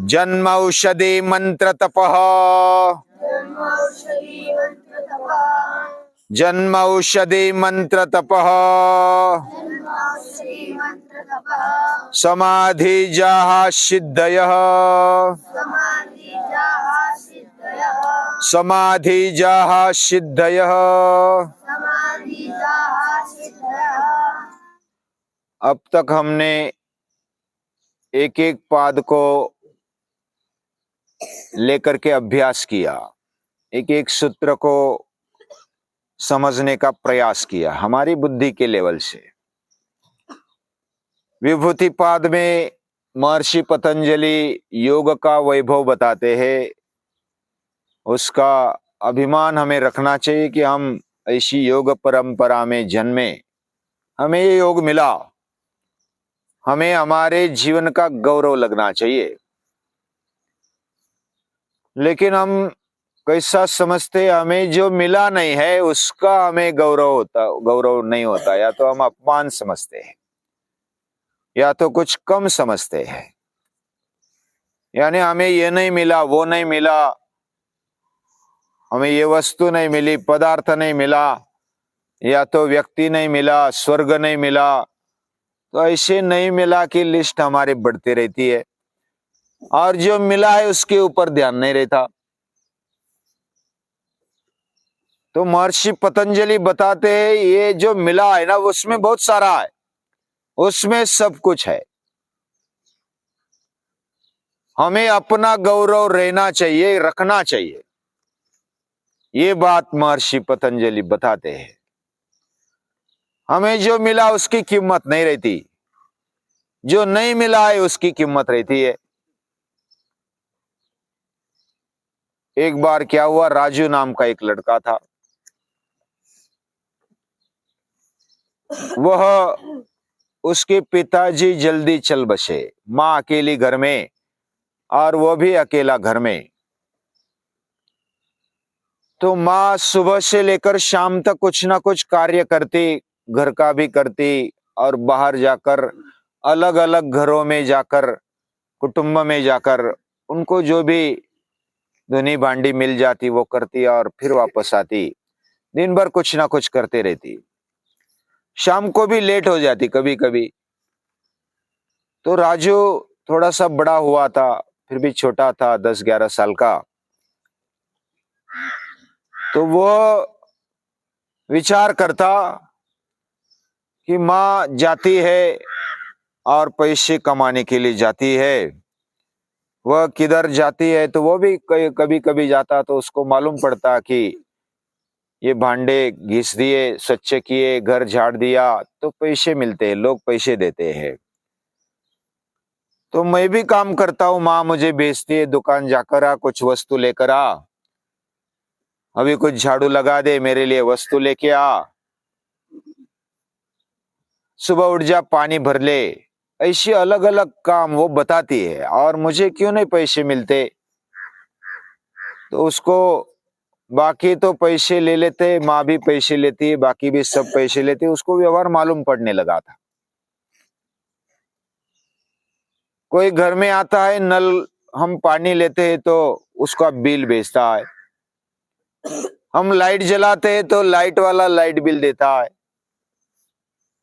जन्म औषधि मंत्र तपः, जन्म औषधि मंत्र तपः, समाधि जाः सिद्धयः, समाधि जाः सिद्धयः। अब तक हमने एक एक पाद को लेकर के अभ्यास किया, एक एक सूत्र को समझने का प्रयास किया हमारी बुद्धि के लेवल से। विभूति पाद में महर्षि पतंजलि योग का वैभव बताते हैं। उसका अभिमान हमें रखना चाहिए कि हम ऐसी योग परंपरा में जन्मे, हमें ये योग मिला, हमें हमारे जीवन का गौरव लगना चाहिए। लेकिन हम कैसा समझते, हमें जो मिला नहीं है उसका हमें गौरव नहीं होता, या तो हम अपमान समझते हैं या तो कुछ कम समझते हैं। यानी हमें ये नहीं मिला, वो नहीं मिला, हमें ये वस्तु नहीं मिली, पदार्थ नहीं मिला, या तो व्यक्ति नहीं मिला, स्वर्ग नहीं मिला, तो ऐसे नहीं मिला की लिस्ट हमारी बढ़ती रहती है और जो मिला है उसके ऊपर ध्यान नहीं रहता। तो महर्षि पतंजलि बताते हैं ये जो मिला है ना उसमें बहुत सारा है, उसमें सब कुछ है। हमें अपना गौरव रहना चाहिए, रखना चाहिए। ये बात महर्षि पतंजलि बताते हैं। हमें जो मिला उसकी कीमत नहीं रहती, जो नहीं मिला है उसकी कीमत रहती है। एक बार क्या हुआ, राजू नाम का एक लड़का था, वह उसके पिताजी जल्दी चल बसे, मां अकेली घर में और वो भी अकेला घर में। तो मां सुबह से लेकर शाम तक कुछ ना कुछ कार्य करती, घर का भी करती और बाहर जाकर अलग अलग घरों में जाकर, कुटुंब में जाकर उनको जो भी धुनी भांडी मिल जाती वो करती और फिर वापस आती। दिन भर कुछ ना कुछ करते रहती, शाम को भी लेट हो जाती कभी कभी। तो राजू थोड़ा सा बड़ा हुआ था, फिर भी छोटा था, 10-11 साल का। तो वो विचार करता कि माँ जाती है और पैसे कमाने के लिए जाती है, वह किधर जाती है तो वो भी कभी कभी जाता, तो उसको मालूम पड़ता कि ये भांडे घिस दिए, स्वच्छ किए, घर झाड़ दिया तो पैसे मिलते हैं, लोग पैसे देते हैं। तो मैं भी काम करता हूँ, माँ मुझे भेजती है दुकान जाकर आ, कुछ वस्तु लेकर आ, अभी कुछ झाड़ू लगा दे, मेरे लिए वस्तु लेके आ, सुबह उठ जा पानी भर ले। ऐसी अलग अलग काम वो बताती है। और मुझे क्यों नहीं पैसे मिलते, तो उसको बाकी तो पैसे ले लेते, माँ भी पैसे लेती है, बाकी भी सब पैसे लेते, उसको व्यवहार मालूम पड़ने लगा था। कोई घर में आता है, नल हम पानी लेते हैं तो उसका बिल भेजता है, हम लाइट जलाते हैं तो लाइट वाला लाइट बिल देता है।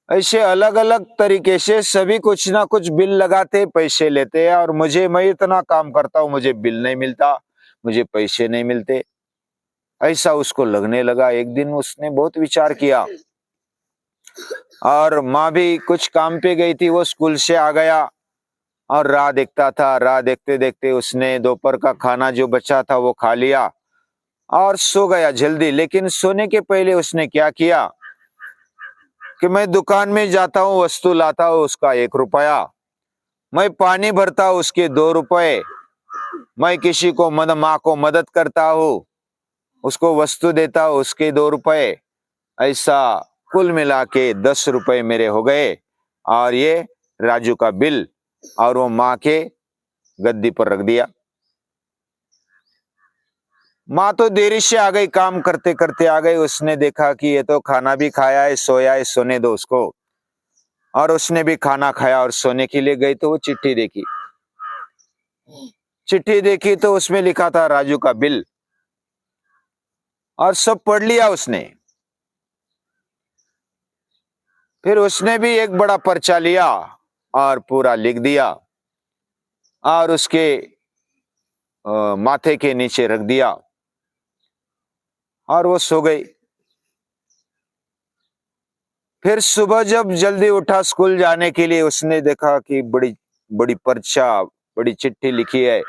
ऐसे अलग अलग तरीके से सभी कुछ ना कुछ बिल लगाते, पैसे लेते हैं। और मैं इतना काम करता हूं, मुझे बिल नहीं मिलता, मुझे पैसे नहीं मिलते, ऐसा उसको लगने लगा। एक दिन उसने बहुत विचार किया और माँ भी कुछ काम पे गई थी, वो स्कूल से आ गया और राह देखता था। राह देखते देखते उसने दोपहर का खाना जो बचा था वो खा लिया और सो गया जल्दी। लेकिन सोने के पहले उसने क्या किया कि मैं दुकान में जाता हूँ, वस्तु लाता हूँ उसका 1 रुपया, मैं पानी भरता हूँ उसके 2 रुपए, मैं किसी को माँ को मदद करता हूँ, उसको वस्तु देता हूँ उसके 2 रुपए, ऐसा कुल मिला के 10 रुपए मेरे हो गए। और ये राजू का बिल, और वो माँ के गद्दी पर रख दिया। माँ तो देरी से आ गई, काम करते करते आ गई। उसने देखा कि ये तो खाना भी खाया है, सोया है, सोने दो उसको। और उसने भी खाना खाया और सोने के लिए गई तो वो चिट्ठी देखी, चिट्ठी देखी तो उसमें लिखा था राजू का बिल, और सब पढ़ लिया उसने। फिर उसने भी एक बड़ा पर्चा लिया और पूरा लिख दिया और उसके माथे के नीचे रख दिया और वो सो गई। फिर सुबह जब जल्दी उठा स्कूल जाने के लिए, उसने देखा कि बड़ी बड़ी पर्चा, बड़ी चिट्ठी लिखी है,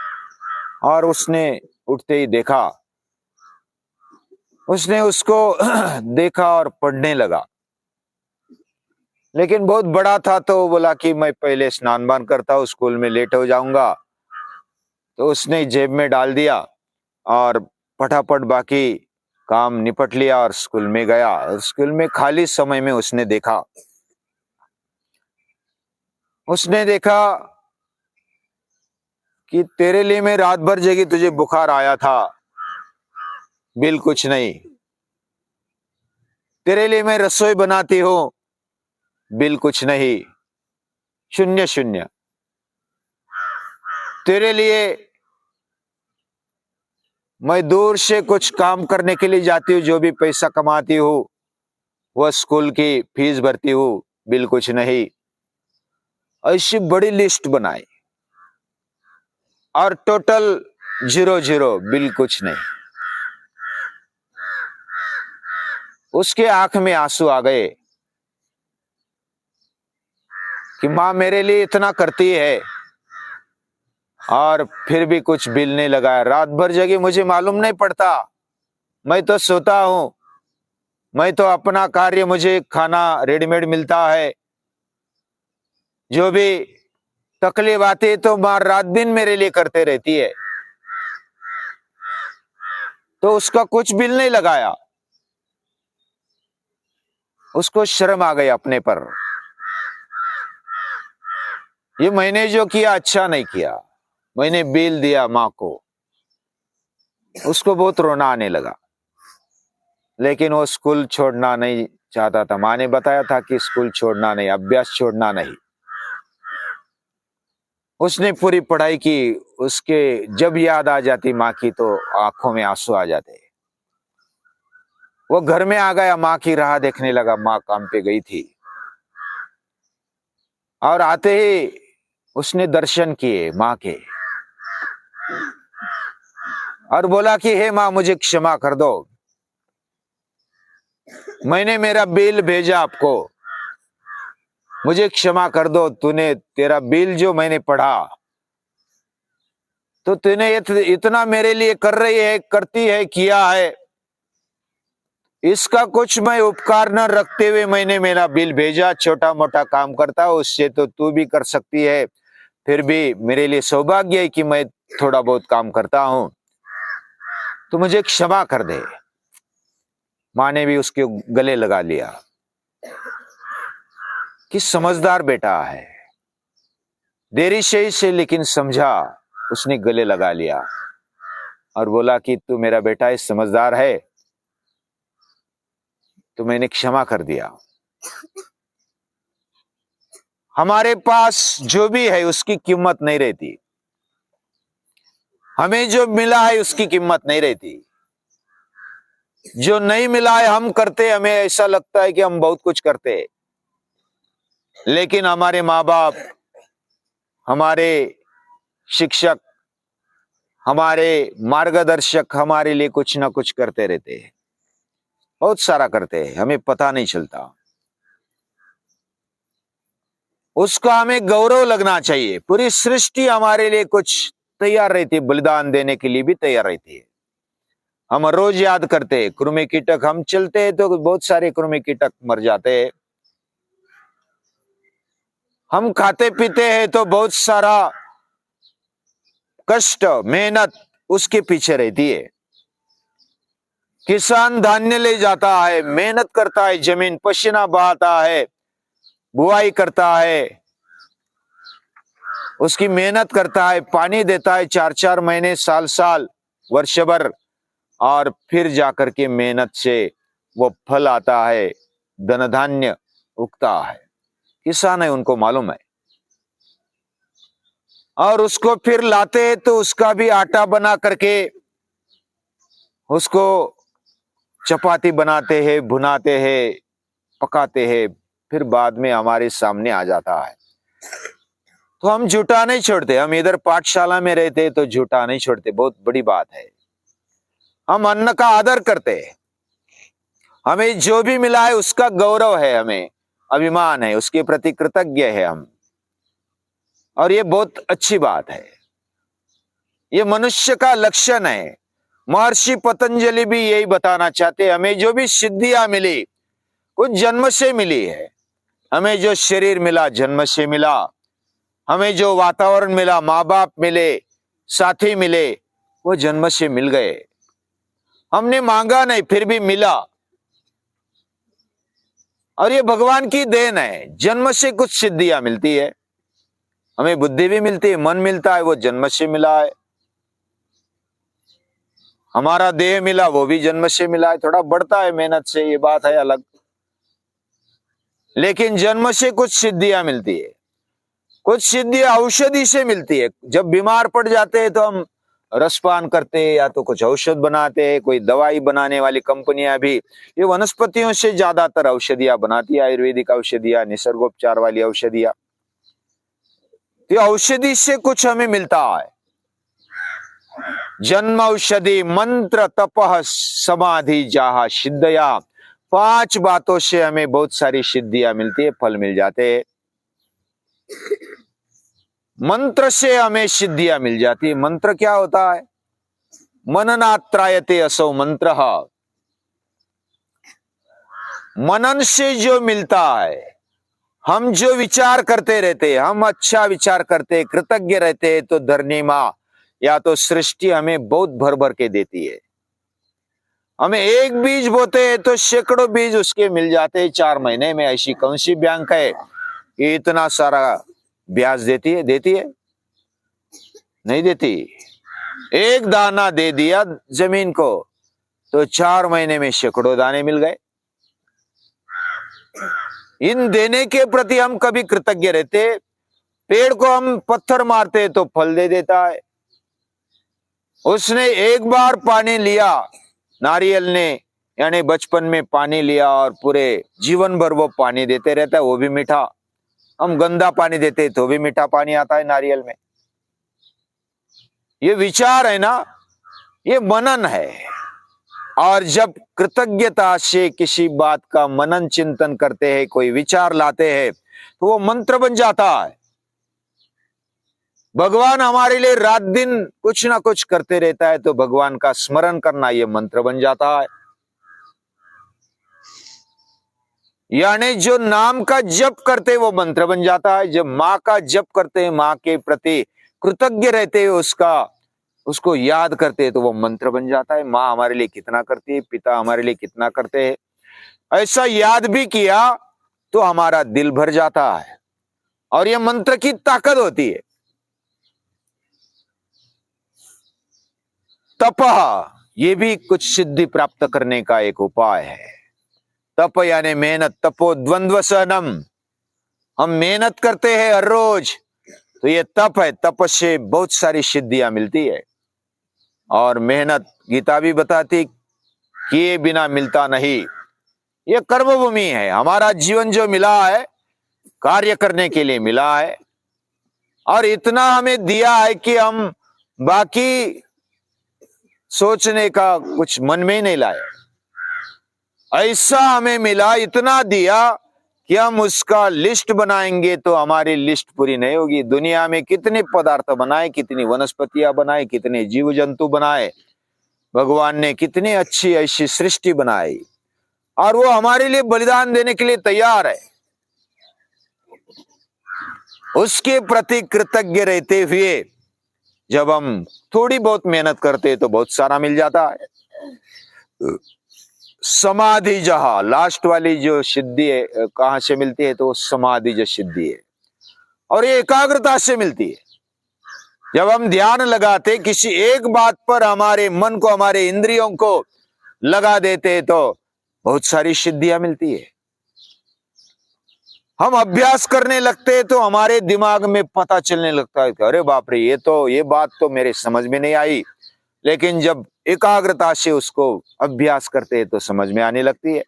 और उसने उठते ही देखा, उसने उसको देखा और पढ़ने लगा। लेकिन बहुत बड़ा था तो वो बोला कि मैं पहले स्नान पान करता हूँ, स्कूल में लेट हो जाऊंगा। तो उसने जेब में डाल दिया और फटाफट बाकी काम निपट लिया और स्कूल में गया। और स्कूल में खाली समय में उसने देखा कि तेरे लिए मैं रात भर जगी, तुझे बुखार आया था, बिल कुछ नहीं। तेरे लिए मैं रसोई बनाती हूं, बिल कुछ नहीं, शून्य शून्य। तेरे लिए मैं दूर से कुछ काम करने के लिए जाती हूँ, जो भी पैसा कमाती हूँ वह स्कूल की फीस भरती हूँ, बिल कुछ नहीं। ऐसी बड़ी लिस्ट बनाई और टोटल 0 0, बिल कुछ नहीं। उसके आंख में आंसू आ गए कि माँ मेरे लिए इतना करती है और फिर भी कुछ बिल नहीं लगाया। रात भर जगी, मुझे मालूम नहीं पड़ता, मैं तो सोता हूं, मैं तो अपना कार्य, मुझे खाना रेडीमेड मिलता है, जो भी तकलीफ आती है तो माँ रात दिन मेरे लिए करते रहती है। तो उसका कुछ बिल नहीं लगाया। उसको शर्म आ गई अपने पर, ये मैंने जो किया अच्छा नहीं किया, मैंने बिल दिया माँ को। उसको बहुत रोना आने लगा, लेकिन वो स्कूल छोड़ना नहीं चाहता था। माँ ने बताया था कि स्कूल छोड़ना नहीं, अभ्यास छोड़ना नहीं। उसने पूरी पढ़ाई की। उसके जब याद आ जाती माँ की तो आंखों में आंसू आ जाते। वो घर में आ गया, माँ की राह देखने लगा। माँ काम पे गई थी और आते ही उसने दर्शन किए माँ के और बोला कि हे माँ, मुझे क्षमा कर दो, मैंने मेरा बिल भेजा आपको, मुझे क्षमा कर दो। तूने तेरा बिल जो मैंने पढ़ा तो तूने इतना मेरे लिए कर रही है, करती है, किया है, इसका कुछ मैं उपकार न रखते हुए मैंने मेरा बिल भेजा। छोटा मोटा काम करता हूं, उससे तो तू भी कर सकती है, फिर भी मेरे लिए सौभाग्य है कि मैं थोड़ा बहुत काम करता हूं, तो मुझे क्षमा कर दे। माँ ने भी उसके गले लगा लिया कि समझदार बेटा है, देरी से लेकिन समझा। उसने गले लगा लिया और बोला कि तू मेरा बेटा है, समझदार है, तो मैंने क्षमा कर दिया। हमारे पास जो भी है उसकी कीमत नहीं रहती, हमें जो मिला है उसकी कीमत नहीं रहती। जो नहीं मिला है हम करते, हमें ऐसा लगता है कि हम बहुत कुछ करते हैं, लेकिन हमारे माँ बाप, हमारे शिक्षक, हमारे मार्गदर्शक हमारे लिए कुछ ना कुछ करते रहते हैं, बहुत सारा करते हैं, हमें पता नहीं चलता। उसका हमें गौरव लगना चाहिए। पूरी सृष्टि हमारे लिए कुछ तैयार रहती है, बलिदान देने के लिए भी तैयार रहती है। हम रोज याद करते हैं कृमि कीटक, हम चलते हैं तो बहुत सारे कृमि कीटक मर जाते हैं, हम खाते पीते हैं तो बहुत सारा कष्ट, मेहनत उसके पीछे रहती है। किसान धान्य ले जाता है, मेहनत करता है, जमीन पसीना बहाता है, बुआई करता है, उसकी मेहनत करता है, पानी देता है 4 4 महीने, साल साल, वर्ष भर, और फिर जाकर के मेहनत से वो फल आता है, धन धान्य उगता है। किसान है, उनको मालूम है। और उसको फिर लाते हैं तो उसका भी आटा बना करके उसको चपाती बनाते हैं, भुनाते हैं, पकाते हैं, फिर बाद में हमारे सामने आ जाता है। तो हम झूठा नहीं छोड़ते। हम इधर पाठशाला में रहते तो झूठा नहीं छोड़ते, बहुत बड़ी बात है। हम अन्न का आदर करते हैं। हमें जो भी मिला है उसका गौरव है, हमें अभिमान है, उसके प्रति कृतज्ञ है हम। और ये बहुत अच्छी बात है, ये मनुष्य का लक्षण है। महर्षि पतंजलि भी यही बताना चाहते हैं। हमें जो भी सिद्धियां मिली कुछ जन्म से मिली है। हमें जो शरीर मिला जन्म से मिला, हमें जो वातावरण मिला, माँ बाप मिले, साथी मिले, वो जन्म से मिल गए। हमने मांगा नहीं फिर भी मिला, और ये भगवान की देन है। जन्म से कुछ सिद्धियां मिलती है, हमें बुद्धि भी मिलती है, मन मिलता है, वो जन्म से मिला है। हमारा देह मिला, वो भी जन्म से मिला है। थोड़ा बढ़ता है मेहनत से, ये बात है अलग, लेकिन जन्म से कुछ सिद्धियां मिलती है। कुछ सिद्धियां औषधि से मिलती है। जब बीमार पड़ जाते हैं तो हम रसपान करते हैं या तो कुछ औषध बनाते हैं। कोई दवाई बनाने वाली कंपनियां भी ये वनस्पतियों से ज्यादातर औषधियां बनाती है, आयुर्वेदिक औषधियां, निसर्गोपचार वाली औषधियां। तो औषधि से कुछ हमें मिलता है। जन्म औषधि मंत्र तपः समाधि जाहा सिद्धया, 5 बातों से हमें बहुत सारी सिद्धियां मिलती है, फल मिल जाते हैं। मंत्र से हमें सिद्धियां मिल जाती है। मंत्र क्या होता है? मननात्रायते असौ मंत्र। मनन से जो मिलता है, हम जो विचार करते रहते हैं, हम अच्छा विचार करते, कृतज्ञ रहते हैं, तो धरनी माँ या तो सृष्टि हमें बहुत भर भर के देती है। हमें एक बीज बोते हैं तो सैकड़ों बीज उसके मिल जाते हैं 4 महीने में। ऐसी कौन सी बैंक है कि इतना सारा ब्याज देती है? देती है? नहीं देती। एक दाना दे दिया जमीन को तो 4 महीने में सैकड़ों दाने मिल गए। इन देने के प्रति हम कभी कृतज्ञ रहते? पेड़ को हम पत्थर मारते तो फल दे देता है। उसने एक बार पानी लिया, नारियल ने, यानी बचपन में पानी लिया और पूरे जीवन भर वो पानी देते रहता है, वो भी मीठा। हम गंदा पानी देते तो भी मीठा पानी आता है नारियल में। ये विचार है ना, ये मनन है। और जब कृतज्ञता से किसी बात का मनन चिंतन करते हैं, कोई विचार लाते हैं, तो वो मंत्र बन जाता है। भगवान हमारे लिए रात दिन कुछ ना कुछ करते रहता है, तो भगवान का स्मरण करना ये मंत्र बन जाता है। यानी जो नाम का जप करते वो मंत्र बन जाता है। जब माँ का जप करते हैं, माँ के प्रति कृतज्ञ रहते हैं, उसको याद करते हैं, तो वो मंत्र बन जाता है। माँ हमारे लिए कितना करती है, पिता हमारे लिए कितना करते हैं, ऐसा याद भी किया तो हमारा दिल भर जाता है। और ये मंत्र की ताकत होती है। तपः, ये भी कुछ सिद्धि प्राप्त करने का एक उपाय है। तप यानी मेहनत, तपो द्वंद्व सहनम। हम मेहनत करते हैं हर रोज, तो ये तप है। तप से बहुत सारी सिद्धियां मिलती है। और मेहनत, गीता भी बताती, किए बिना मिलता नहीं। ये कर्मभूमि है। हमारा जीवन जो मिला है कार्य करने के लिए मिला है, और इतना हमें दिया है कि हम बाकी सोचने का कुछ मन में ही नहीं लाए। ऐसा हमें मिला, इतना दिया कि हम उसका लिस्ट बनाएंगे तो हमारी लिस्ट पूरी नहीं होगी। दुनिया में कितने पदार्थ बनाए, कितनी वनस्पतियां बनाए, कितने जीव जंतु बनाए, भगवान ने कितनी अच्छी ऐसी सृष्टि बनाई, और वो हमारे लिए बलिदान देने के लिए तैयार है। उसके प्रति कृतज्ञ रहते हुए जब हम थोड़ी बहुत मेहनत करते हैं तो बहुत सारा मिल जाता है। समाधि जहा, लास्ट वाली जो सिद्धि है, कहां से मिलती है? तो समाधि जो सिद्धि है, और ये एकाग्रता से मिलती है। जब हम ध्यान लगाते, किसी एक बात पर हमारे मन को, हमारे इंद्रियों को लगा देते, तो बहुत सारी सिद्धियां मिलती है। हम अभ्यास करने लगते हैं तो हमारे दिमाग में पता चलने लगता है कि अरे बाप रे, ये बात तो मेरे समझ में नहीं आई। लेकिन जब एकाग्रता से उसको अभ्यास करते हैं तो समझ में आने लगती है।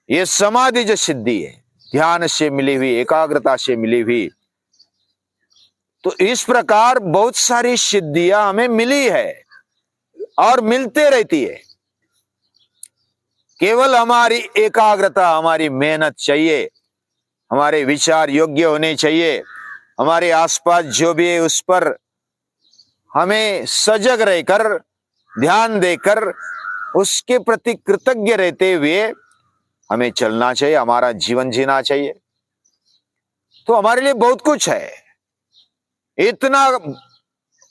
ये समाधि जो सिद्धि है, ध्यान से मिली हुई, एकाग्रता से मिली हुई। तो इस प्रकार बहुत सारी सिद्धियां हमें मिली है और मिलते रहती है। केवल हमारी एकाग्रता, हमारी मेहनत चाहिए, हमारे विचार योग्य होने चाहिए, हमारे आसपास जो भी है उस पर हमें सजग रहकर, ध्यान देकर, उसके प्रति कृतज्ञ रहते हुए हमें चलना चाहिए, हमारा जीवन जीना चाहिए। तो हमारे लिए बहुत कुछ है, इतना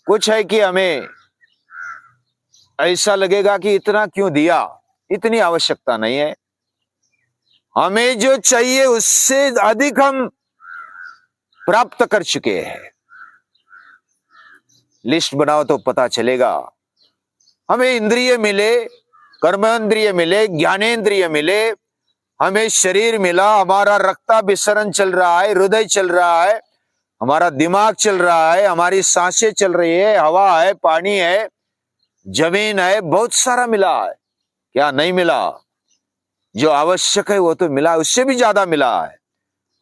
कुछ है कि हमें ऐसा लगेगा कि इतना क्यों दिया, इतनी आवश्यकता नहीं है। हमें जो चाहिए उससे अधिक हम प्राप्त कर चुके हैं। लिस्ट बनाओ तो पता चलेगा। हमें इंद्रिय मिले, कर्मेंद्रिय मिले, ज्ञानेंद्रिय मिले, हमें शरीर मिला, हमारा रक्ताभिसरण चल रहा है, हृदय चल रहा है, हमारा दिमाग चल रहा है, हमारी सांसें चल रही है, हवा है, पानी है, जमीन है, बहुत सारा मिला है। क्या नहीं मिला? जो आवश्यक है वो तो मिला, उससे भी ज्यादा मिला है।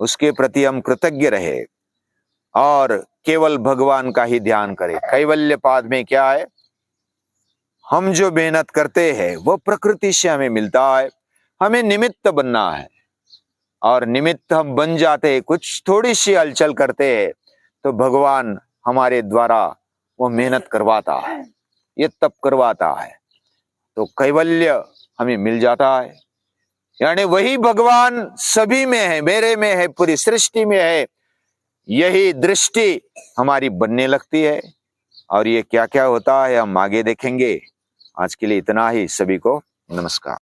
उसके प्रति हम कृतज्ञ रहे और केवल भगवान का ही ध्यान करें। कैवल्य पाद में क्या है? हम जो मेहनत करते हैं वो प्रकृति से हमें मिलता है, हमें निमित्त बनना है और निमित्त हम बन जाते हैं। कुछ थोड़ी सी हलचल करते हैं तो भगवान हमारे द्वारा वो मेहनत करवाता है, ये तप करवाता है, तो कैवल्य हमें मिल जाता है। यानी वही भगवान सभी में है, मेरे में है, पूरी सृष्टि में है। यही दृष्टि हमारी बनने लगती है और ये क्या क्या होता है हम आगे देखेंगे। आज के लिए इतना ही। सभी को नमस्कार।